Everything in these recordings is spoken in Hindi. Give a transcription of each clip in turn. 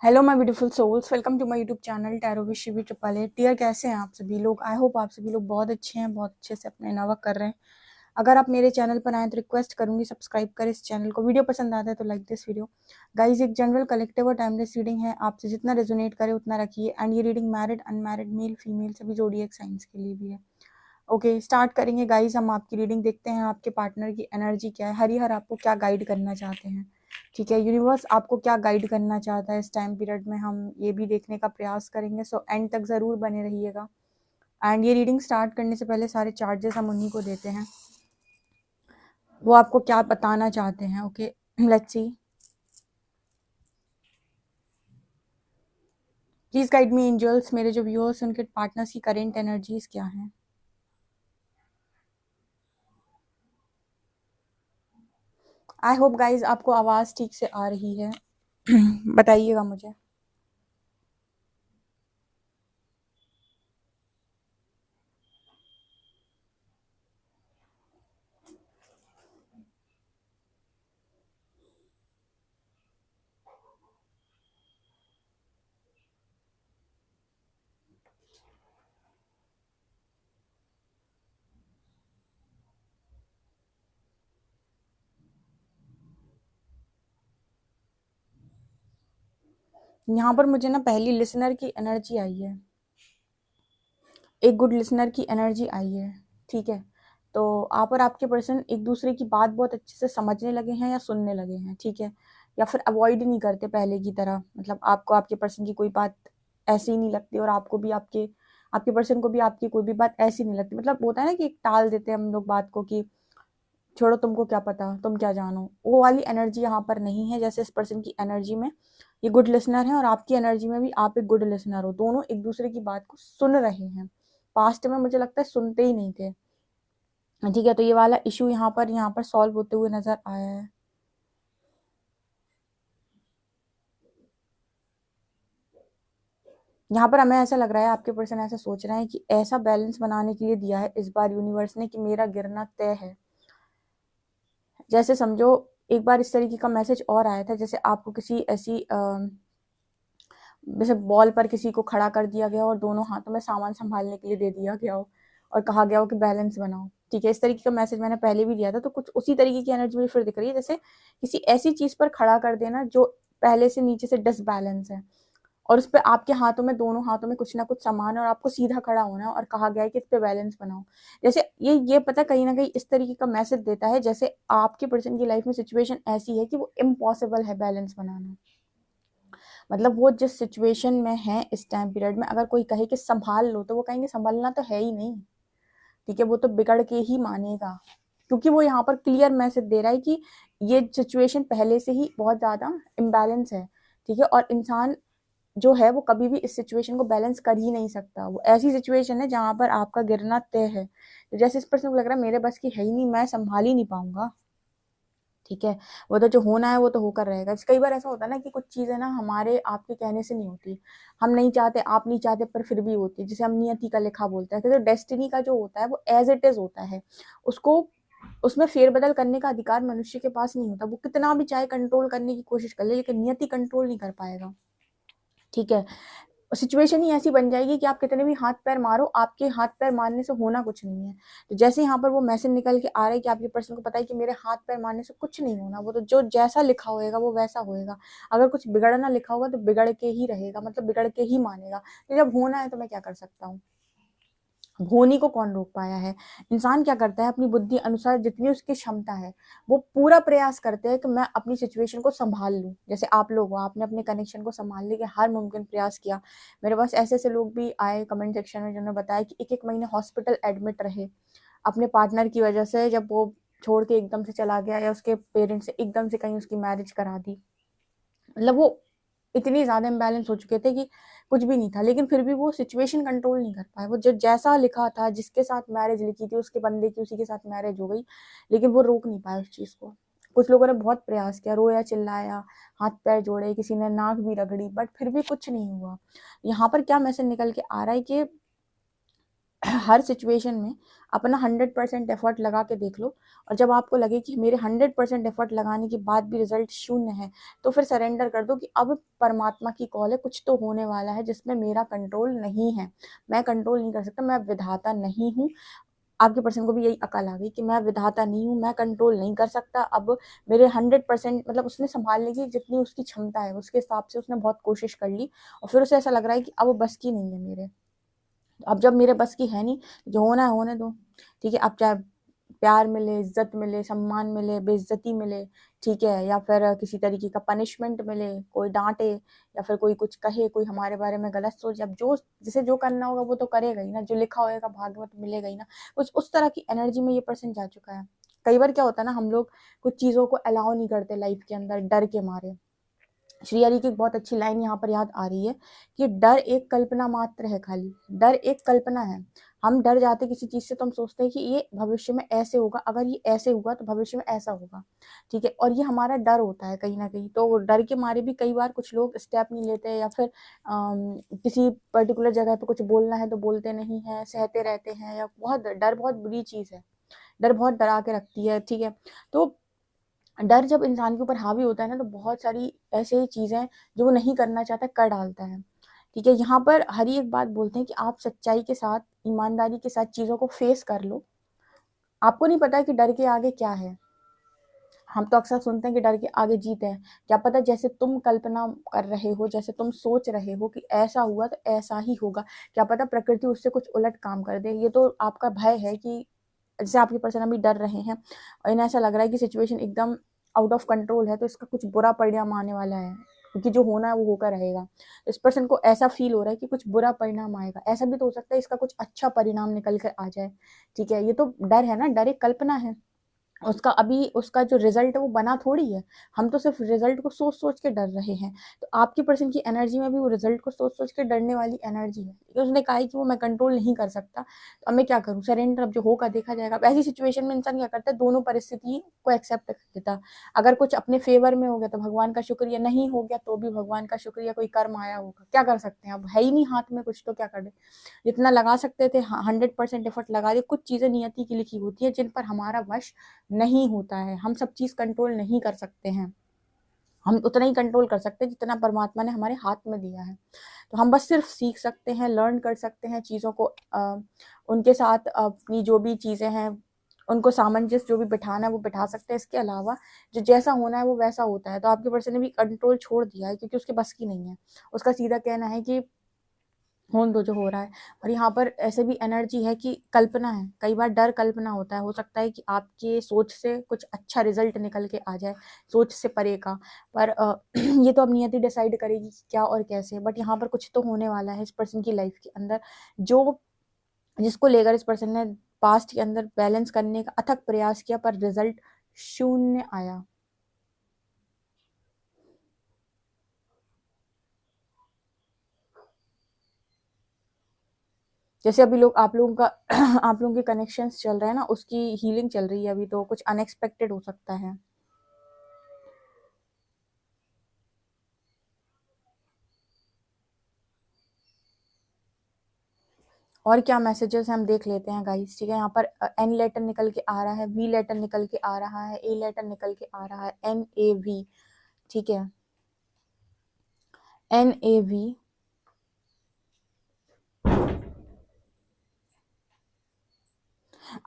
Hello my beautiful souls, welcome to my YouTube channel tarot with Shivi triple eight. Dear, कैसे हैं आप सभी लोग? आई होप आप सभी लोग बहुत अच्छे हैं, बहुत अच्छे से अपने नवा कर रहे हैं। अगर आप मेरे चैनल पर आए तो रिक्वेस्ट करूंगी सब्सक्राइब करें इस चैनल को। वीडियो पसंद आता है तो लाइक दिस वीडियो। गाइज, एक जनरल कलेक्टिव और टाइमलेस रीडिंग है, आपसे जितना रेजोनेट करे उतना रखिए। एंड ये reading married, unmarried, male female सभी जोडिएक साइंस के लिए भी है। ओके, स्टार्ट करेंगे गाइज। हम आपकी रीडिंग देखते हैं, आपके पार्टनर की एनर्जी क्या है, हरिहर आपको क्या गाइड करना चाहते हैं। ठीक है, यूनिवर्स आपको क्या गाइड करना चाहता है इस टाइम पीरियड में, हम ये भी देखने का प्रयास करेंगे। सो एंड तक ज़रूर बने रहिएगा। एंड ये रीडिंग स्टार्ट करने से पहले सारे चार्जेस हम उन्हीं को देते हैं, वो आपको क्या बताना चाहते हैं। Okay, let's see. Please guide me angels, मेरे जो व्यूअर्स उनके पार्टनर्स की करेंट एनर्जीज क्या हैं। आई होप गाइज आपको आवाज़ ठीक से आ रही है। बताइएगा मुझे। यहाँ पर मुझे ना पहली लिसनर की एनर्जी आई है, एक गुड लिसनर की एनर्जी आई है। ठीक है, तो आप और आपके पर्सन एक दूसरे की बात बहुत अच्छे से समझने लगे हैं या सुनने लगे हैं। ठीक है, या फिर अवॉइड नहीं करते पहले की तरह। मतलब आपको आपके पर्सन की कोई बात ऐसी ही नहीं लगती और आपको भी आपके आपके पर्सन को भी आपकी कोई भी बात ऐसी नहीं लगती। मतलब होता है ना कि एक टाल देते हैं हम लोग बात को कि छोड़ो, तुमको क्या पता, तुम क्या जानो। वो वाली एनर्जी यहाँ पर नहीं है। जैसे इस पर्सन की एनर्जी में ये गुड लिसनर है और आपकी एनर्जी में भी आप एक गुड लिसनर हो, दोनों एक दूसरे की बात को सुन रहे हैं। पास्ट में मुझे लगता है सुनते ही नहीं थे। ठीक है, तो ये वाला इशू यहाँ पर सॉल्व होते हुए नजर आया है। यहाँ पर हमें ऐसा लग रहा है, आपके पर्सन ऐसा सोच रहे हैं कि ऐसा बैलेंस बनाने के लिए दिया है इस बार यूनिवर्स ने कि मेरा गिरना तय है। जैसे समझो, एक बार इस तरीके का मैसेज और आया था, जैसे आपको किसी ऐसी जैसे बॉल पर किसी को खड़ा कर दिया गया और दोनों हाथों में सामान संभालने के लिए दे दिया गया हो और कहा गया हो कि बैलेंस बनाओ। ठीक है, इस तरीके का मैसेज मैंने पहले भी दिया था, तो कुछ उसी तरीके की एनर्जी मुझे फिर दिख रही है। जैसे किसी ऐसी चीज पर खड़ा कर देना जो पहले से नीचे से डिसबैलेंस है, और उस पर आपके हाथों में, दोनों हाथों में कुछ ना कुछ सामान है और आपको सीधा खड़ा होना है और कहा गया है कि इस पे बैलेंस बनाओ। जैसे ये पता कहीं ना कहीं इस तरीके का मैसेज देता है जैसे आपके पर्सन की लाइफ में सिचुएशन ऐसी है कि वो इम्पॉसिबल है बैलेंस बनाना। मतलब वो जिस सिचुएशन में है इस टाइम पीरियड में, अगर कोई कहे कि संभाल लो तो वो कहेंगे संभालना तो है ही नहीं। ठीक है, वो तो बिगड़ के ही मानेगा, क्योंकि वो यहाँ पर क्लियर मैसेज दे रहा है कि ये सिचुएशन पहले से ही बहुत ज्यादा इम्बैलेंस है। ठीक है, और इंसान जो है वो कभी भी इस सिचुएशन को बैलेंस कर ही नहीं सकता। वो ऐसी सिचुएशन है जहां पर आपका गिरना तय है। तो जैसे इस पर्सन को लग रहा है मेरे बस की है ही नहीं, मैं संभाल ही नहीं पाऊंगा। ठीक है, वो तो जो होना है वो तो होकर रहेगा। कई बार ऐसा होता है ना कि कुछ चीजें ना हमारे आपके कहने से नहीं होती, हम नहीं चाहते, आप नहीं चाहते, पर फिर भी होती है। जैसे हम नियति का लिखा बोलते हैं, तो डेस्टिनी का जो होता है वो एज इट इज होता है। उसको उसमें फेरबदल करने का अधिकार मनुष्य के पास नहीं होता। वो कितना भी चाहे कंट्रोल करने की कोशिश कर ले, लेकिन नियति कंट्रोल नहीं कर पाएगा। ठीक है, सिचुएशन ही ऐसी बन जाएगी कि आप कितने भी हाथ पैर मारो, आपके हाथ पैर मारने से होना कुछ नहीं है। तो जैसे यहाँ पर वो मैसेज निकल के आ रहा है कि आपके पर्सन को पता है कि मेरे हाथ पैर मारने से कुछ नहीं होना, वो तो जो जैसा लिखा होएगा वो वैसा होएगा। अगर कुछ बिगड़ना लिखा होगा तो बिगड़ के ही रहेगा, मतलब बिगड़ के ही मानेगा। तो जब होना है तो मैं क्या कर सकता हूँ? होनी को कौन रोक पाया है? इंसान क्या करता है, अपनी बुद्धि अनुसार जितनी उसकी क्षमता है वो पूरा प्रयास करते हैं कि मैं अपनी सिचुएशन को संभाल लूं। जैसे आप लोग हो, आपने अपने कनेक्शन को संभालने के हर मुमकिन प्रयास किया। मेरे पास ऐसे ऐसे लोग भी आए कमेंट सेक्शन में जिन्होंने बताया कि एक एक महीने हॉस्पिटल एडमिट रहे अपने पार्टनर की वजह से, जब वो छोड़ के एकदम से चला गया या उसके पेरेंट्स से एकदम से कहीं उसकी मैरिज करा दी। मतलब वो इतनी ज्यादा इम्बैलेंस हो चुके थे कि कुछ भी नहीं था, लेकिन फिर भी वो सिचुएशन कंट्रोल नहीं कर पाए। वो जो जैसा लिखा था, जिसके साथ मैरिज लिखी थी उसके बंदे की, उसी के साथ मैरिज हो गई, लेकिन वो रोक नहीं पाए उस चीज को। कुछ लोगों ने बहुत प्रयास किया, रोया चिल्लाया, हाथ पैर जोड़े, किसी ने नाक भी रगड़ी, बट फिर भी कुछ नहीं हुआ। यहाँ पर क्या मैसेज निकल के आ रहा है कि हर सिचुएशन में अपना 100% एफर्ट लगा के देख लो, और जब आपको लगे कि मेरे 100% एफर्ट लगाने के बाद भी रिजल्ट शून्य है, तो फिर सरेंडर कर दो कि अब परमात्मा की कॉल है, कुछ तो होने वाला है जिसमें मेरा कंट्रोल नहीं है, मैं कंट्रोल नहीं कर सकता, मैं विधाता नहीं हूँ। आपके पर्सन को भी यही अकल आ गई कि मैं विधाता नहीं हूँ, मैं कंट्रोल नहीं कर सकता, अब मेरे 100% मतलब उसने संभालने की जितनी उसकी क्षमता है उसके हिसाब से उसने बहुत कोशिश कर ली, और फिर उसे ऐसा लग रहा है कि अब वो बस की नहीं है मेरे। अब जब मेरे बस की है नहीं, जो होना है होने दो, ठीक है। अब चाहे प्यार मिले, इज्जत मिले, सम्मान मिले, बेइज्जती मिले, ठीक है, या फिर किसी तरीके का पनिशमेंट मिले, कोई डांटे या फिर कोई कुछ कहे, कोई हमारे बारे में गलत सोच, अब जो जिसे जो करना होगा वो तो करेगा ही ना, जो लिखा होगा भाग्य में तो मिलेगा ही ना। कुछ उस तरह की एनर्जी में ये पर्सन जा चुका है। कई बार क्या होता है ना, हम लोग कुछ चीज़ों को अलाउ नहीं करते लाइफ के अंदर डर के मारे। श्री हरि की एक बहुत अच्छी लाइन यहाँ पर याद आ रही है कि डर एक कल्पना मात्र है, खाली डर एक कल्पना है। हम डर जाते किसी चीज से तो हम सोचते हैं कि ये भविष्य में ऐसे होगा, अगर ये ऐसे हुआ तो भविष्य में ऐसा होगा, ठीक है, और ये हमारा डर होता है कहीं ना कहीं। तो डर के मारे भी कई बार कुछ लोग स्टेप नहीं लेते, या फिर किसी पर्टिकुलर जगह पे कुछ बोलना है तो बोलते नहीं है, सहते रहते हैं, या बहुत डर बहुत बुरी चीज है, डर बहुत डरा के रखती है, ठीक है। तो डर जब इंसान के ऊपर हावी होता है ना, तो बहुत सारी ऐसी चीजें जो वो नहीं करना चाहता कर डालता है, ठीक है। यहाँ पर हरी एक बात बोलते हैं कि आप सच्चाई के साथ, ईमानदारी के साथ चीजों को फेस कर लो। आपको नहीं पता कि डर के आगे क्या है। हम तो अक्सर सुनते हैं कि डर के आगे जीत है। क्या पता जैसे तुम कल्पना कर रहे हो, जैसे तुम सोच रहे हो कि ऐसा हुआ तो ऐसा ही होगा, क्या पता प्रकृति उससे कुछ उलट काम कर दे। ये तो आपका भय है कि जैसे आपके पर्सन अभी डर रहे हैं और इन्हें ऐसा लग रहा है कि सिचुएशन एकदम आउट ऑफ कंट्रोल है, तो इसका कुछ बुरा परिणाम आने वाला है, क्योंकि जो होना है वो होकर रहेगा। इस पर्सन को ऐसा फील हो रहा है कि कुछ बुरा परिणाम आएगा। ऐसा भी तो हो सकता है इसका कुछ अच्छा परिणाम निकल कर आ जाए, ठीक है। ये तो डर है ना, डर एक कल्पना है। उसका अभी उसका जो रिजल्ट है वो बना थोड़ी है। हम तो सिर्फ रिजल्ट को सोच सोच के डर रहे हैं। तो आपकी पर्सन की एनर्जी में भी वो रिजल्ट को सोच सोच के डरने वाली एनर्जी है। तो उसने कहा है कि वो मैं कंट्रोल नहीं कर सकता, तो अब मैं क्या करूँ, सरेंडर, अब जो होगा देखा जाएगा। अब ऐसी सिचुएशन में इंसान क्या करता है, दोनों परिस्थिति को एक्सेप्ट कर लेता। अगर कुछ अपने फेवर में हो गया तो भगवान का शुक्रिया, नहीं हो गया तो भी भगवान का शुक्रिया, कोई कर्म आया होगा, क्या कर सकते हैं, अब है ही नहीं हाथ में कुछ, तो क्या कर दे। जितना लगा सकते थे 100% एफर्ट लगा दिए। कुछ चीजें नियति की लिखी होती है जिन पर हमारा वश नहीं होता है, हम सब चीज कंट्रोल नहीं कर सकते हैं। हम उतना ही कंट्रोल कर सकते हैं जितना परमात्मा ने हमारे हाथ में दिया है। तो हम बस सिर्फ सीख सकते हैं, लर्न कर सकते हैं चीज़ों को, उनके साथ अपनी जो भी चीज़ें हैं उनको सामंजस्य जो भी बिठाना है वो बिठा सकते हैं। इसके अलावा जो जैसा होना है वो वैसा होता है। तो आपके पर्सन ने भी कंट्रोल छोड़ दिया है क्योंकि उसके बस की नहीं है। उसका सीधा कहना है कि होने दो जो हो रहा है। और यहाँ पर ऐसे भी एनर्जी है कि कल्पना है, कई बार डर कल्पना होता है। हो सकता है कि आपके सोच से कुछ अच्छा रिजल्ट निकल के आ जाए, सोच से परे का। पर ये तो अब नियति डिसाइड करेगी कि क्या और कैसे। बट यहाँ पर कुछ तो होने वाला है इस पर्सन की लाइफ के अंदर, जो जिसको लेकर इस पर्सन ने पास्ट के अंदर बैलेंस करने का अथक प्रयास किया, पर रिजल्ट शून्य आया। जैसे अभी लोग आप लोगों का आप लोगों के कनेक्शंस चल रहे हैं ना, उसकी हीलिंग चल रही है अभी, तो कुछ अनएक्सपेक्टेड हो सकता है। और क्या मैसेजेस हम देख लेते हैं गाइस, ठीक है। यहाँ पर एन लेटर निकल के आ रहा है, वी लेटर निकल के आ रहा है, ए लेटर निकल के आ रहा है, NAV, ठीक है, NAV।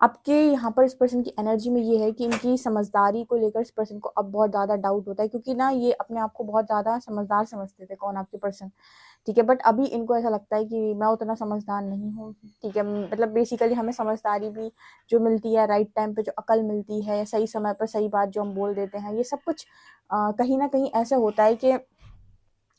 आपके यहाँ पर इस पर्सन की एनर्जी में ये है कि इनकी समझदारी को लेकर इस पर्सन को अब बहुत ज़्यादा डाउट होता है, क्योंकि ना ये अपने आप को बहुत ज़्यादा समझदार समझते थे, कौन, आपके पर्सन, ठीक है। बट अभी इनको ऐसा लगता है कि मैं उतना समझदार नहीं हूँ, ठीक है। मतलब बेसिकली हमें समझदारी भी जो मिलती है, राइट टाइम पे जो अकल मिलती है, सही समय पर सही बात जो हम बोल देते हैं, ये सब कुछ कहीं ना कहीं ऐसे होता है कि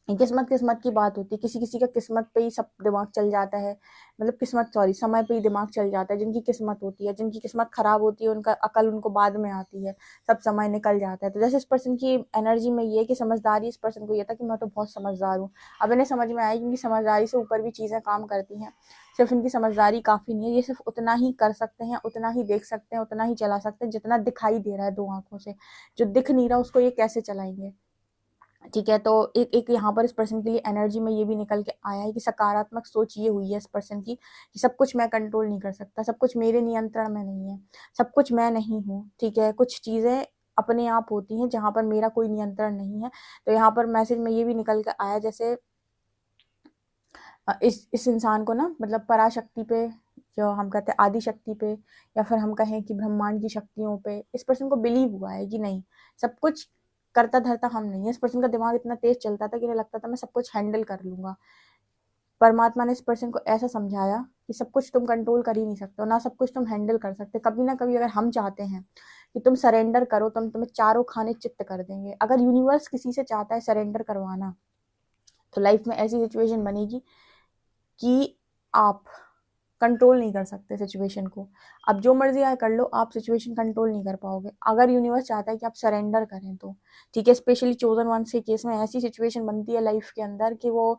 किस्मत किस्मत की बात होती है। किसी किसी का किस्मत पे ही सब दिमाग चल जाता है, मतलब किस्मत, सॉरी, समय पे ही दिमाग चल जाता है। जिनकी किस्मत होती है, जिनकी किस्मत खराब होती है, उनका अकल उनको बाद में आती है, सब समय निकल जाता है। तो जैसे इस पर्सन की एनर्जी में ये है कि समझदारी, इस पर्सन को ये था कि मैं तो बहुत समझदार हूँ। अब इन्हें समझ में आया कि इनकी समझदारी से ऊपर भी चीज़ें काम करती हैं, सिर्फ इनकी समझदारी काफ़ी नहीं है। ये सिर्फ उतना ही कर सकते हैं, उतना ही देख सकते हैं, उतना ही चला सकते हैं जितना दिखाई दे रहा है दो आंखों से। जो दिख नहीं रहा उसको ये कैसे चलाएंगे। ठीक है, तो एक एक यहाँ पर इस पर्सन के लिए एनर्जी में ये भी निकल के आया है कि सकारात्मक सोच ये हुई है इस पर्सन की कि सब कुछ मैं कंट्रोल नहीं कर सकता, सब कुछ मेरे नियंत्रण में नहीं है, सब कुछ मैं नहीं हूँ। ठीक है, कुछ चीज़ें अपने आप होती हैं जहाँ पर मेरा कोई नियंत्रण नहीं है। तो यहाँ पर मैसेज में ये भी निकल के आया, जैसे इस इंसान को ना, मतलब पराशक्ति पे, जो हम कहते हैं आदि शक्ति पे, या फिर हम कहें कि ब्रह्मांड की शक्तियों पे, इस पर्सन को बिलीव हुआ है कि नहीं, सब कुछ करता धरता हम नहीं है। इस पर्सन का दिमाग इतना तेज चलता था कि इन्हें लगता था मैं सब कुछ हैंडल कर लूंगा। परमात्मा ने इस पर्सन को ऐसा समझाया कि सब कुछ तुम कंट्रोल कर ही नहीं सकते हो, ना सब कुछ तुम हैंडल कर सकते। कभी ना कभी अगर हम चाहते हैं कि तुम सरेंडर करो, तो हम तुम्हें चारों खाने चित्त कर देंगे। अगर यूनिवर्स किसी से चाहता है सरेंडर करवाना, तो लाइफ में ऐसी सिचुएशन बनेगी कि आप कंट्रोल नहीं कर सकते सिचुएशन को। अब जो मर्जी आए कर लो, आप सिचुएशन कंट्रोल नहीं कर पाओगे अगर यूनिवर्स चाहता है कि आप सरेंडर करें तो। ठीक है, स्पेशली चोजन वन के केस में ऐसी सिचुएशन बनती है लाइफ के अंदर कि वो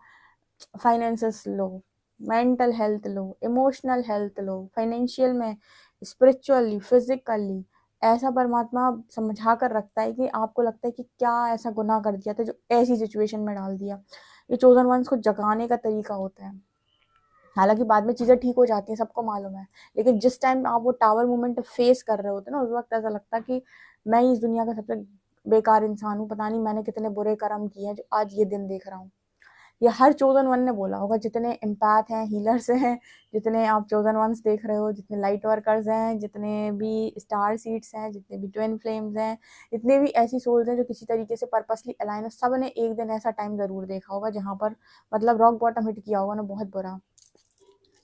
फाइनेंसेस लो, मेंटल हेल्थ लो, इमोशनल हेल्थ लो, फाइनेंशियल में, स्पिरिचुअली, फिजिकली, ऐसा परमात्मा समझा कर रखता है कि आपको लगता है कि क्या ऐसा गुनाह कर दिया था जो ऐसी सिचुएशन में डाल दिया। ये चोजन वंस को जगाने का तरीका होता है। हालांकि बाद में चीज़ें ठीक हो जाती हैं, सबको मालूम है, लेकिन जिस टाइम आप वो टावर मोमेंट फेस कर रहे होते हैं ना, उस वक्त ऐसा लगता है कि मैं इस दुनिया का सबसे बेकार इंसान हूँ, पता नहीं मैंने कितने बुरे कर्म किए हैं जो आज ये दिन देख रहा हूँ। ये हर चोजन वन ने बोला होगा, जितने एम्पैथ हैं, हीलर्स हैं, जितने आप चोजन वंस देख रहे हो, जितने लाइट वर्कर्स हैं, जितने भी स्टार सीड्स हैं, जितने भी ट्विन फ्लेम्स हैं, जितने भी ऐसी सोल्स हैं जो किसी तरीके से पर्पसली अलाइन है, सब ने एक दिन ऐसा टाइम जरूर देखा होगा जहाँ पर मतलब रॉक बॉटम हिट किया होगा ना, बहुत बुरा।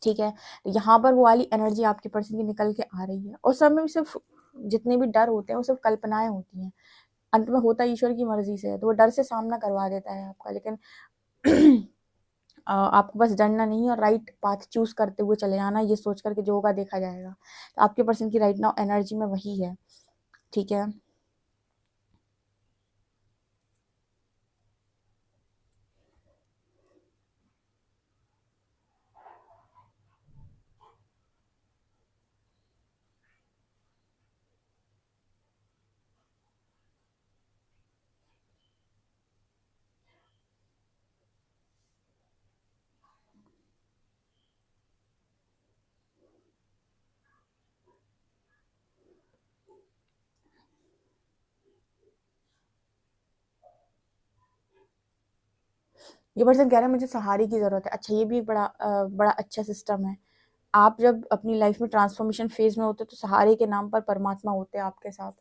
ठीक है, तो यहाँ पर वो वाली एनर्जी आपके पर्सन की निकल के आ रही है। और सब में सिर्फ जितने भी डर होते हैं वो सिर्फ कल्पनाएं होती हैं, अंत में होता ईश्वर की मर्जी से है। तो वो डर से सामना करवा देता है आपका, लेकिन आपको बस डरना नहीं और राइट पाथ चूज करते हुए चले जाना, ये सोच करके जो होगा देखा जाएगा। तो आपके पर्सन की राइट नाउ एनर्जी में वही है। ठीक है, ये पर्सन कह रहा है मुझे सहारे की जरूरत है। अच्छा, ये भी एक बड़ा अच्छा सिस्टम है। आप जब अपनी लाइफ में ट्रांसफॉर्मेशन फेज में होते हैं तो सहारे के नाम पर परमात्मा होते हैं आपके साथ,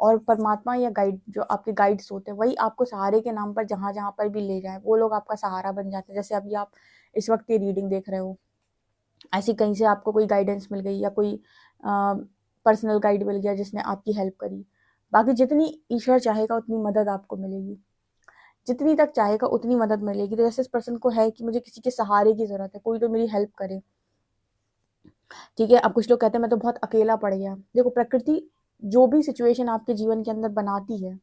और परमात्मा या गाइड जो आपके गाइड्स होते हैं वही आपको सहारे के नाम पर जहां जहां पर भी ले जाए, वो लोग आपका सहारा बन जाते हैं। जैसे अभी आप इस वक्त ये रीडिंग देख रहे हो, ऐसी कहीं से आपको कोई गाइडेंस मिल गई या कोई पर्सनल गाइड मिल गया जिसने आपकी हेल्प करी। बाकी जितनी ईश्वर चाहेगा उतनी मदद आपको मिलेगी, जितनी तक चाहेगा उतनी मदद मिलेगी। तो जैसे इस पर्सन को है कि मुझे किसी के सहारे की जरूरत है, कोई तो मेरी हेल्प करे। ठीक है, अब कुछ लोग कहते हैं मैं तो बहुत अकेला पड़ गया। देखो, प्रकृति जो भी सिचुएशन आपके जीवन के अंदर बनाती है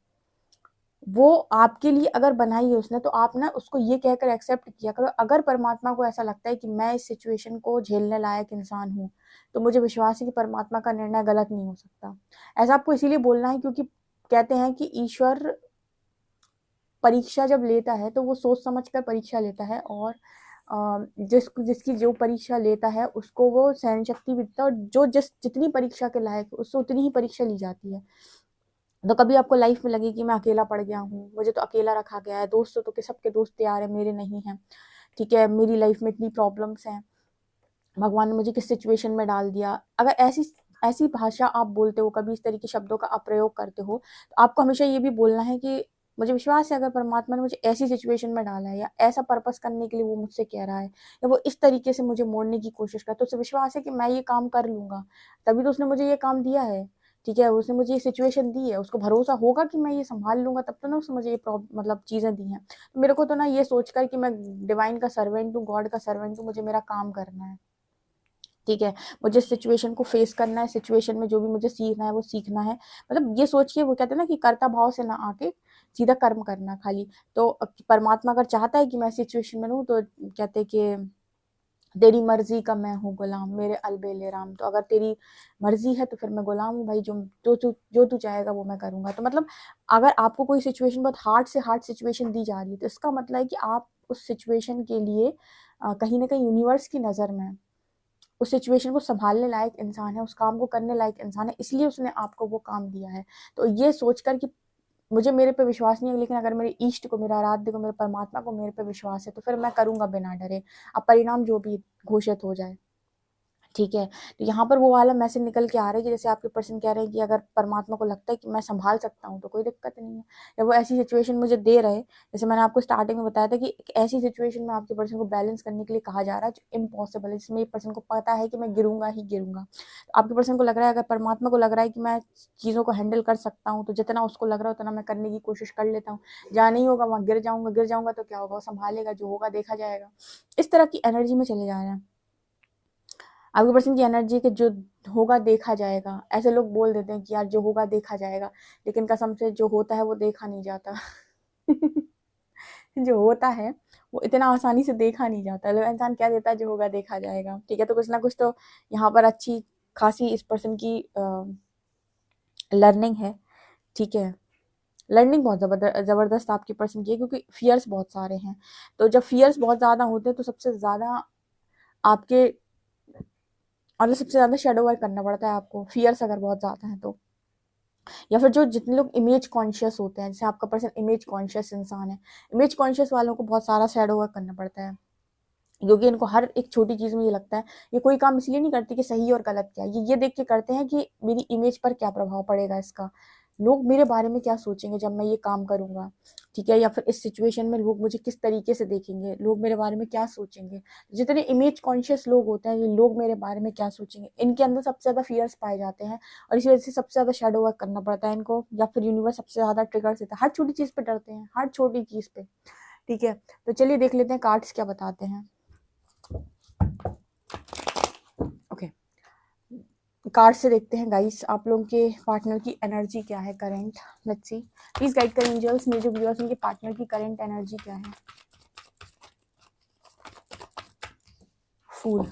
वो आपके लिए अगर बनाई है उसने, तो आप ना उसको ये कहकर एक्सेप्ट किया करो, अगर परमात्मा को ऐसा लगता है कि मैं इस सिचुएशन को झेलने लायक इंसान हूँ, तो मुझे विश्वास है कि परमात्मा का निर्णय गलत नहीं हो सकता। ऐसा आपको इसीलिए बोलना है क्योंकि कहते हैं कि ईश्वर परीक्षा जब लेता है तो वो सोच समझ कर परीक्षा लेता है, और जिसकी जो परीक्षा लेता है उसको वो सहन शक्ति भी देता है, और जो जितनी परीक्षा के लायक उससे उतनी ही परीक्षा ली जाती है। तो कभी आपको लाइफ में लगे कि मैं अकेला पड़ गया हूँ, मुझे तो अकेला रखा गया है, दोस्तों तो के सबके दोस्त तैयार है, मेरे नहीं है। ठीक है, मेरी लाइफ में इतनी प्रॉब्लम्स हैं, भगवान ने मुझे किस सिचुएशन में डाल दिया। अगर ऐसी ऐसी भाषा आप बोलते हो, कभी इस तरह के शब्दों का आप प्रयोग करते हो, तो आपको हमेशा ये भी बोलना है कि मुझे विश्वास है अगर परमात्मा ने मुझे ऐसी सिचुएशन में डाला है या ऐसा पर्पस करने के लिए वो मुझसे कह रहा है, या वो इस तरीके से मुझे मोड़ने की कोशिश कर, तो उसे विश्वास है कि मैं ये काम कर लूंगा, तभी तो उसने मुझे ये काम दिया है। ठीक है, उसने मुझे ये सिचुएशन दी है, उसको भरोसा होगा कि मैं ये संभाल लूंगा, तब तो ना उसने मुझे ये मतलब चीजें दी हैं। तो मेरे को तो ना ये सोचकर कि मैं डिवाइन का सर्वेंट हूँ, गॉड का सर्वेंट हूँ, मुझे मेरा काम करना है। ठीक है, मुझे सिचुएशन को फेस करना है, सिचुएशन में जो भी मुझे सीखना है वो सीखना है। मतलब ये सोच के वो कहते हैं ना कि कर्ता भाव से ना आके सीधा कर्म करना खाली। तो परमात्मा अगर चाहता है कि मैं सिचुएशन में रहूँ, तो कहते हैं कि तेरी मर्जी का मैं हूँ गुलाम, मेरे अलबेले राम। तो अगर तेरी मर्जी है तो फिर मैं गुलाम हूँ भाई, जो तू चाहेगा वो मैं करूँगा। तो मतलब अगर आपको कोई सिचुएशन बहुत हार्ड से हार्ड सिचुएशन दी जा रही है, तो इसका मतलब है कि आप उस सिचुएशन के लिए कहीं ना कहीं यूनिवर्स की नज़र में उस सिचुएशन को संभालने लायक इंसान है, उस काम को करने लायक इंसान है, इसलिए उसने आपको वो काम दिया है। तो ये सोचकर कि मुझे मेरे पे विश्वास नहीं है, लेकिन अगर मेरे इष्ट को, मेरे आराध्य को, मेरे परमात्मा को मेरे पे विश्वास है, तो फिर मैं करूँगा बिना डरे, अब परिणाम जो भी घोषित हो जाए। ठीक है, तो यहाँ पर वो वाला मैसेज निकल के आ रहा है कि जैसे आपके पर्सन कह रहे हैं कि अगर परमात्मा को लगता है कि मैं संभाल सकता हूँ तो कोई दिक्कत नहीं है, या वो ऐसी सिचुएशन मुझे दे रहे, जैसे मैंने आपको स्टार्टिंग में बताया था कि एक ऐसी सिचुएशन में आपके पर्सन को बैलेंस करने के लिए कहा जा रहा है जो इम्पॉसिबल है, जिसमें पर्सन को पता है कि मैं गिरूंगा ही गिरूंगा। तो आपके पर्सन को लग रहा है, अगर परमात्मा को लग रहा है कि मैं चीज़ों को हैंडल कर सकता हूँ, तो जितना उसको लग रहा है उतना मैं करने की कोशिश कर लेता हूँ। जहाँ नहीं होगा वहाँ गिर जाऊंगा तो क्या होगा, वो संभालेगा, जो होगा देखा जाएगा। इस तरह की एनर्जी में चले जा रहे हैं आपके पर्सन की एनर्जी के, जो होगा देखा जाएगा। ऐसे लोग बोल देते हैं कि यार जो होगा देखा जाएगा, लेकिन कसम से जो होता है वो देखा नहीं जाता। जो होता है वो इतना आसानी से देखा नहीं जाता। लोग इंसान क्या देता है, जो होगा देखा जाएगा। ठीक है, तो कुछ ना कुछ तो यहाँ पर अच्छी खासी इस पर्सन की लर्निंग है। ठीक है, लर्निंग बहुत ज़बरदस्त आपके पर्सन की है, क्योंकि फियर्स बहुत सारे हैं। तो जब फियर्स बहुत ज़्यादा होते हैं तो सबसे ज़्यादा आपके और सबसे ज़्यादा शेडो वर्क करना पड़ता है आपको, फियर्स अगर बहुत ज़्यादा है तो। या फिर जो जितने लोग इमेज कॉन्शियस होते हैं, जैसे आपका पर्सन इमेज कॉन्शियस इंसान है, इमेज कॉन्शियस वालों को बहुत सारा शेडो वर्क करना पड़ता है, क्योंकि इनको हर एक छोटी चीज़ में ये लगता है, ये कोई काम इसलिए नहीं करते कि सही और गलत क्या है, ये देख के करते हैं कि मेरी इमेज पर क्या प्रभाव पड़ेगा इसका, लोग मेरे बारे में क्या सोचेंगे जब मैं ये काम करूँगा। ठीक है, या फिर इस सिचुएशन में लोग मुझे किस तरीके से देखेंगे, लोग मेरे बारे में क्या सोचेंगे। जितने इमेज कॉन्शियस लोग होते हैं, ये लोग मेरे बारे में क्या सोचेंगे, इनके अंदर सबसे ज़्यादा फियर्स पाए जाते हैं, और इसी वजह से सबसे ज़्यादा शेडो वर्क करना पड़ता है इनको, या फिर यूनिवर्स सबसे ज़्यादा ट्रिगर्स देता है। हर छोटी चीज़ पे डरते हैं, हर छोटी चीज़ पे। ठीक है, तो चलिए देख लेते हैं कार्ड्स क्या बताते हैं। ओके, कार्ड से देखते हैं गाइस आप लोगों के पार्टनर की एनर्जी क्या है current. Let's see, please guide करें एंजल्स, मेरे जो व्यूअर्स उनके पार्टनर की करंट एनर्जी क्या है। फूल,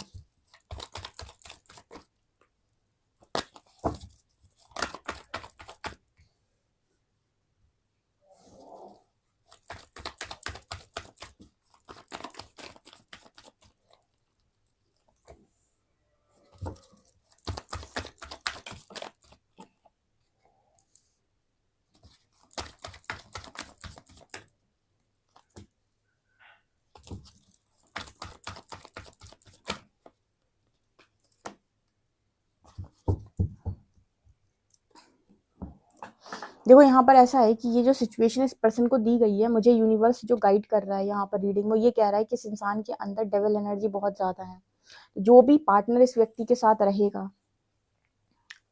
देखो यहाँ पर ऐसा है कि ये जो सिचुएशन इस पर्सन को दी गई है, मुझे यूनिवर्स जो गाइड कर रहा है यहाँ पर रीडिंग में, ये कह रहा है कि इस इंसान के अंदर डेविल एनर्जी बहुत ज़्यादा है। जो भी पार्टनर इस व्यक्ति के साथ रहेगा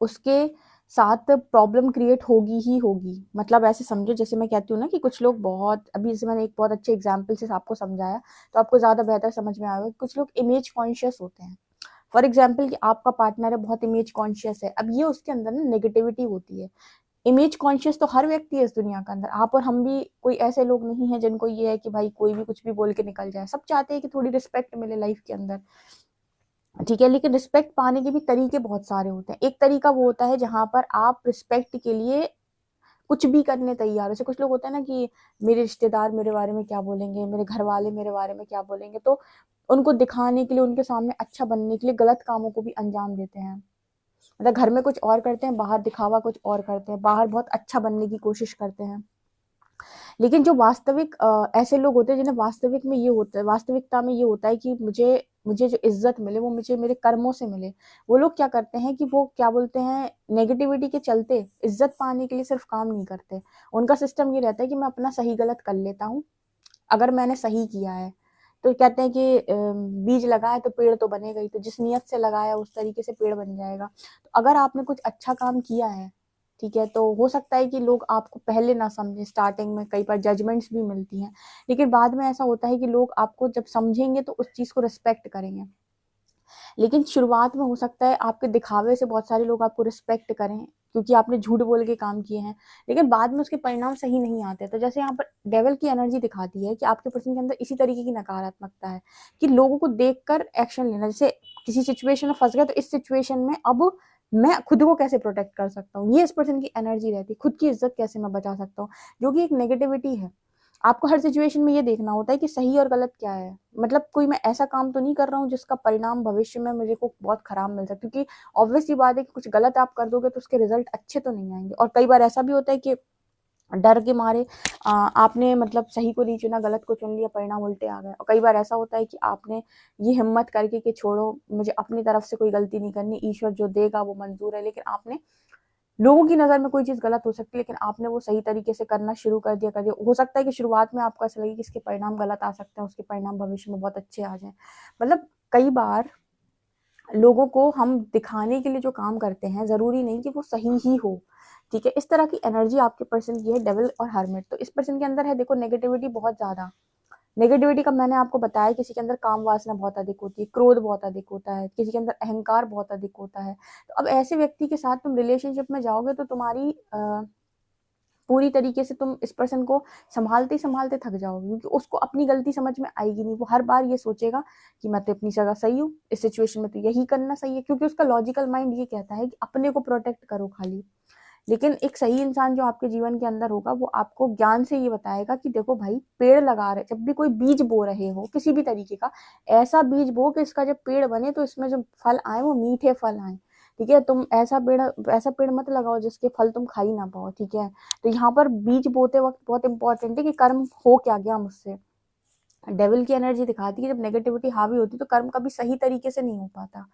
उसके साथ प्रॉब्लम क्रिएट होगी ही होगी। मतलब ऐसे समझो, जैसे मैं कहती हूँ ना कि कुछ लोग बहुत, अभी जैसे मैंने एक बहुत अच्छे एग्जाम्पल से आपको समझाया तो आपको ज़्यादा बेहतर समझ में आएगा। कुछ लोग इमेज कॉन्शियस होते हैं, फॉर एग्जाम्पल कि आपका पार्टनर है बहुत इमेज कॉन्शियस है, अब ये उसके अंदर ना नेगेटिविटी होती है। इमेज कॉन्शियस तो हर व्यक्ति है इस दुनिया के अंदर, आप और हम भी कोई ऐसे लोग नहीं है जिनको ये है कि भाई कोई भी कुछ भी बोल के निकल जाए। सब चाहते हैं कि थोड़ी रिस्पेक्ट मिले लाइफ के अंदर। ठीक है, लेकिन रिस्पेक्ट पाने के भी तरीके बहुत सारे होते हैं। एक तरीका वो होता है जहां पर आप रिस्पेक्ट के लिए कुछ भी करने तैयार हो। जैसे कुछ लोग होते हैं ना कि मेरे रिश्तेदार मेरे बारे में क्या बोलेंगे, मेरे घर वाले मेरे बारे में क्या बोलेंगे, तो उनको दिखाने के लिए, उनके सामने अच्छा बनने के लिए गलत कामों को भी अंजाम देते हैं। मतलब घर में कुछ और करते हैं, बाहर दिखावा कुछ और करते हैं, बाहर बहुत अच्छा बनने की कोशिश करते हैं। लेकिन जो वास्तविक ऐसे लोग होते हैं जिन्हें वास्तविक में ये होता है, वास्तविकता में ये होता है कि मुझे मुझे जो इज्जत मिले वो मुझे मेरे कर्मों से मिले। वो लोग क्या करते हैं कि वो क्या बोलते हैं, नेगेटिविटी के चलते इज्जत पाने के लिए सिर्फ काम नहीं करते। उनका सिस्टम ये रहता है कि मैं अपना सही गलत कर लेता हूँ, अगर मैंने सही किया है तो कहते हैं कि बीज लगाए तो पेड़ तो बनेगा ही, तो जिस नियत से लगाया उस तरीके से पेड़ बन जाएगा। तो अगर आपने कुछ अच्छा काम किया है, ठीक है, तो हो सकता है कि लोग आपको पहले ना समझे, स्टार्टिंग में कई बार जजमेंट्स भी मिलती हैं, लेकिन बाद में ऐसा होता है कि लोग आपको जब समझेंगे तो उस चीज़ को रिस्पेक्ट करेंगे। लेकिन शुरुआत में हो सकता है आपके दिखावे से बहुत सारे लोग आपको रिस्पेक्ट करें, क्योंकि आपने झूठ बोल के काम किए हैं, लेकिन बाद में उसके परिणाम सही नहीं आते। तो जैसे यहाँ पर डेविल की एनर्जी दिखाती है कि आपके पर्सन के अंदर इसी तरीके की नकारात्मकता है कि लोगों को देखकर एक्शन लेना। जैसे किसी सिचुएशन में फंस गए तो इस सिचुएशन में अब मैं खुद को कैसे प्रोटेक्ट कर सकता हूँ, ये इस पर्सन की एनर्जी रहती है। खुद की इज्जत कैसे मैं बचा सकता हूँ, जो कि एक नेगेटिविटी है। आपको हर सिचुएशन में ये देखना होता है कि सही और गलत क्या है। मतलब कोई मैं ऐसा काम तो नहीं कर रहा हूँ जिसका परिणाम भविष्य में मुझे को बहुत खराब मिल सकता है, क्योंकि ऑब्वियस सी बात है कि कुछ गलत आप कर दोगे तो उसके रिजल्ट अच्छे तो नहीं आएंगे। और कई बार ऐसा भी होता है कि डर के मारे आपने मतलब सही को नहीं चुना, गलत को चुन लिया, परिणाम उल्टे आ गए। और कई बार ऐसा होता है कि आपने ये हिम्मत करके कि छोड़ो, मुझे अपनी तरफ से कोई गलती नहीं करनी, ईश्वर जो देगा वो मंजूर है, लेकिन आपने लोगों की नज़र में कोई चीज़ गलत हो सकती है, लेकिन आपने वो सही तरीके से करना शुरू कर दिया। हो सकता है कि शुरुआत में आपको ऐसा लगे कि इसके परिणाम गलत आ सकते हैं, उसके परिणाम भविष्य में बहुत अच्छे आ जाएँ। मतलब कई बार लोगों को हम दिखाने के लिए जो काम करते हैं, ज़रूरी नहीं कि वो सही ही हो, ठीक है? इस तरह की एनर्जी आपके पर्सन की है, डेविल और हर्मिट। तो इस पर्सन के अंदर है देखो नेगेटिविटी बहुत ज़्यादा। नेगेटिविटी का मैंने आपको बताया, किसी के अंदर काम वासना बहुत अधिक होती है, क्रोध बहुत अधिक होता है, किसी के अंदर अहंकार बहुत अधिक होता है। तो अब ऐसे व्यक्ति के साथ तुम रिलेशनशिप में जाओगे तो तुम्हारी पूरी तरीके से तुम इस पर्सन को संभालते संभालते थक जाओगे, क्योंकि उसको अपनी गलती समझ में आएगी नहीं। वो हर बार ये सोचेगा कि मैं तो अपनी जगह सही हूँ, इस सिचुएशन में तो यही करना सही है, क्योंकि उसका लॉजिकल माइंड ये कहता है कि अपने को प्रोटेक्ट करो खाली। लेकिन एक सही इंसान जो आपके जीवन के अंदर होगा, वो आपको ज्ञान से ये बताएगा कि देखो भाई, पेड़ लगा रहे, जब भी कोई बीज बो रहे हो किसी भी तरीके का, ऐसा बीज बो कि इसका जब पेड़ बने तो इसमें जो फल आए वो मीठे फल आए, ठीक है? तुम ऐसा पेड़ मत लगाओ जिसके फल तुम खा ही ना पाओ, ठीक है? तो यहाँ पर बीज बोते वक्त बहुत इंपॉर्टेंट है कि कर्म हो क्या गया मुझसे। डेविल की एनर्जी दिखाती है जब नेगेटिविटी हावी होती है तो कर्म कभी सही तरीके से नहीं हो पाता,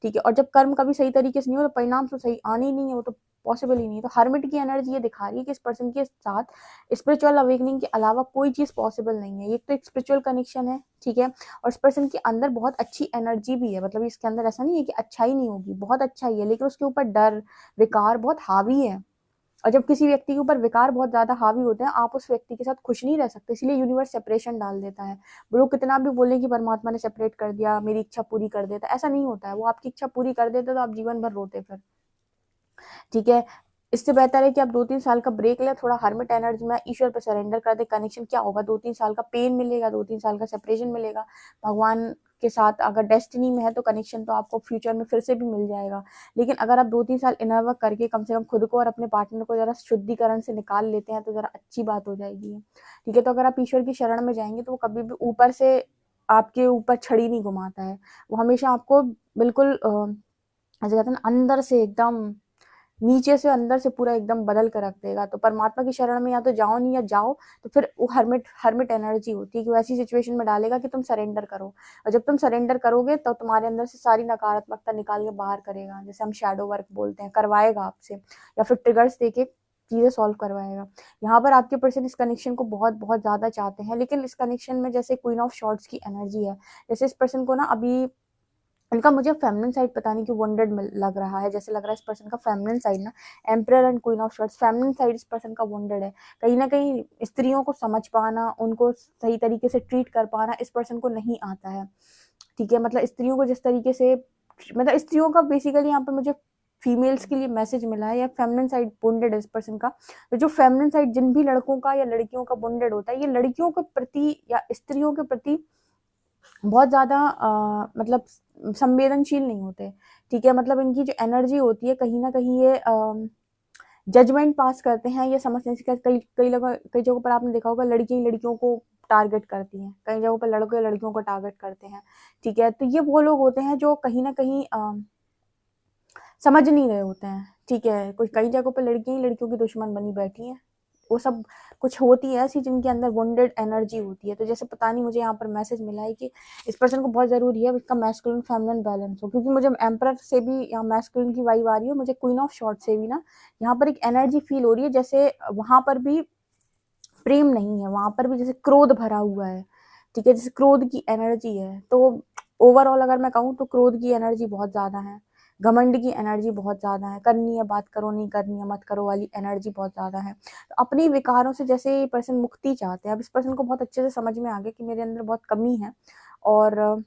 ठीक है? और जब कर्म कभी सही तरीके से नहीं हो तो परिणाम तो सही आने ही नहीं है, वो तो पॉसिबल ही नहीं है। तो हर्मिट की एनर्जी ये दिखा रही है कि इस पर्सन के साथ स्पिरिचुअल अवेकनिंग के अलावा कोई चीज़ पॉसिबल नहीं है। ये तो एक स्पिरिचुअल कनेक्शन है, ठीक है? और इस पर्सन के अंदर बहुत अच्छी एनर्जी भी है, मतलब इसके अंदर ऐसा नहीं है कि अच्छाई नहीं होगी, बहुत अच्छाई है, लेकिन उसके ऊपर डर, विकार बहुत हावी है। और जब किसी व्यक्ति के ऊपर विकार बहुत ज्यादा हावी होते हैं, आप उस व्यक्ति के साथ खुश नहीं रह सकते, इसलिए यूनिवर्स सेपरेशन डाल देता है। लोग कितना भी बोले कि परमात्मा ने सेपरेट कर दिया, मेरी इच्छा पूरी कर देता, ऐसा नहीं होता है। वो आपकी इच्छा पूरी कर देता तो आप जीवन भर रोते फिर, ठीक है? इससे बेहतर है कि आप 2-3 साल का ब्रेक लें, थोड़ा हर्मिट एनर्जी में ईश्वर पर सरेंडर कर दे। कनेक्शन क्या होगा, 2-3 साल का पेन मिलेगा, 2-3 साल का सेपरेशन मिलेगा। भगवान के साथ अगर डेस्टिनी में है तो कनेक्शन तो आपको फ्यूचर में फिर से भी मिल जाएगा। लेकिन अगर आप 2-3 साल इनर वर्क करके कम से कम खुद को और अपने पार्टनर को जरा शुद्धिकरण से निकाल लेते हैं तो जरा अच्छी बात हो जाएगी, ठीक है? तो अगर आप ईश्वर की शरण में जाएंगे तो वो कभी भी ऊपर से आपके ऊपर छड़ी नहीं घुमाता है, वो हमेशा आपको बिल्कुल ऐसे कहते हैं ना, अंदर से एकदम, नीचे से अंदर से पूरा एकदम बदल कर रख देगा। तो परमात्मा की शरण में या तो जाओ नहीं, या जाओ तो फिर वो हर्मिट एनर्जी होती है कि वो ऐसी सिचुएशन में डालेगा कि तुम सरेंडर करो। और जब तुम सरेंडर करोगे तो तुम्हारे अंदर से सारी नकारात्मकता निकाल के बाहर करेगा, जैसे हम शैडो वर्क बोलते हैं, करवाएगा आपसे, या फिर ट्रिगर्स देके चीजें सॉल्व करवाएगा। यहाँ पर आपके पर्सन इस कनेक्शन को बहुत बहुत ज्यादा चाहते हैं, लेकिन इस कनेक्शन में जैसे क्वीन ऑफ शॉर्ट्स की एनर्जी है, जैसे इस पर्सन को ना अभी इनका मुझे फेमिनिन साइड पता नहीं क्यों वंडेड लग रहा है, जैसे लग रहा है इस पर्सन का फेमिनिन साइड ना, emperor and queen of shorts, feminine side इस पर्सन का वंडेड है। कहीं ना कहीं स्त्रियों को समझ पाना, उनको सही तरीके से ट्रीट कर पाना इस पर्सन को नहीं आता है, ठीक है? मतलब स्त्रियों को जिस तरीके से, मतलब स्त्रियों का बेसिकली यहाँ पे मुझे फीमेल्स के लिए मैसेज मिला है, या फेमिनिन साइड बॉन्डेड है इस पर्सन का। तो जो फेमिनिन साइड जिन भी लड़कों का या लड़कियों का बॉन्डेड होता है, ये लड़कियों के प्रति या स्त्रियों के प्रति बहुत ज़्यादा मतलब संवेदनशील नहीं होते, ठीक है? मतलब इनकी जो एनर्जी होती है, कहीं ना कहीं ये जजमेंट पास करते हैं, ये समझ नहीं सकते। कई जगहों पर आपने देखा होगा लड़की लड़कियों को टारगेट करती हैं, कई जगहों पर लड़के लड़कियों को टारगेट करते हैं, ठीक है? तो ये वो लोग होते हैं जो कहीं ना कहीं समझ नहीं रहे होते हैं, ठीक है? कुछ कई जगहों पर लड़कियां ही लड़कियों की दुश्मन बनी बैठी हैं। वो सब कुछ होती है ऐसी जिनके अंदर वॉन्डेड एनर्जी होती है। तो जैसे पता नहीं, मुझे यहाँ पर मैसेज मिला है कि इस पर्सन को बहुत ज़रूरी है इसका मैस्कुलिन फेमिनिन बैलेंस हो, क्योंकि मुझे एम्परर से भी यहाँ मैस्कुलिन की वाइब आ रही है, मुझे क्वीन ऑफ शॉर्ट से भी ना यहाँ पर एक एनर्जी फील हो रही है, जैसे वहां पर भी प्रेम नहीं है, वहां पर भी जैसे क्रोध भरा हुआ है, ठीक है? जैसे क्रोध की एनर्जी है। तो ओवरऑल अगर मैं कहूँ तो क्रोध की एनर्जी बहुत ज्यादा है, घमंड की एनर्जी बहुत ज्यादा है, करनी है बात करो, नहीं करनी है मत करो वाली एनर्जी बहुत ज्यादा है। तो अपने विकारों से जैसे ये पर्सन मुक्ति चाहते हैं, अब इस पर्सन को बहुत अच्छे से समझ में आ गया कि मेरे अंदर बहुत कमी है, और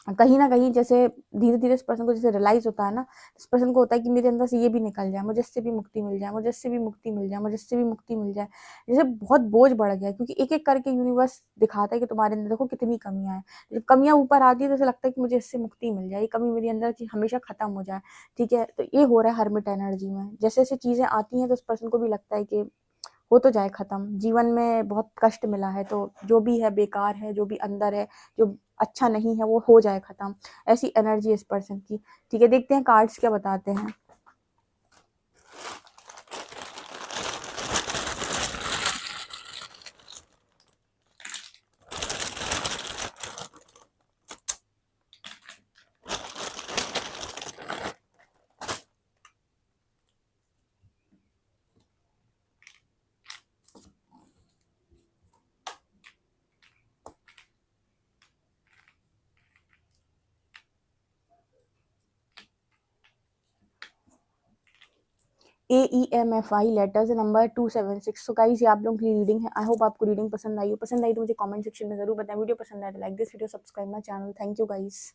कहीं ना कहीं जैसे धीरे धीरे इस पर्सन को जैसे रियलाइज होता है ना, इस पर्सन को होता है कि मेरे अंदर से ये भी निकल जाए, मुझे इससे भी मुक्ति मिल जाए, मुझे इससे भी मुक्ति मिल जाए, मुझे इससे भी मुक्ति मिल जाए। जैसे बहुत बोझ बढ़ गया है, क्योंकि एक एक करके यूनिवर्स दिखाता है कि तुम्हारे अंदर देखो कितनी कमियां हैं। जब कमियां ऊपर आती है तो ऐसा लगता है कि मुझे इससे मुक्ति मिल जाए, ये कमी मेरे अंदर की हमेशा खत्म हो जाए। ठीक है, तो ये हो रहा है हर्मिट एनर्जी में। जैसे जैसे चीजें आती हैं तो उस पर्सन को भी लगता है कि हो तो जाए खत्म, जीवन में बहुत कष्ट मिला है तो जो भी है बेकार है, जो भी अंदर है जो अच्छा नहीं है वो हो जाए खत्म। ऐसी एनर्जी इस पर्सन की। ठीक है, देखते हैं कार्ड्स क्या बताते हैं। AEMFI letters number 276। So guys ये आप लोगों की रीडिंग है। आई होप आपको रीडिंग पसंद आई हो। पसंद आई तो मुझे कमेंट सेक्शन में जरूर बताएं। वीडियो पसंद आए तो like this video, subscribe my channel. Thank you guys.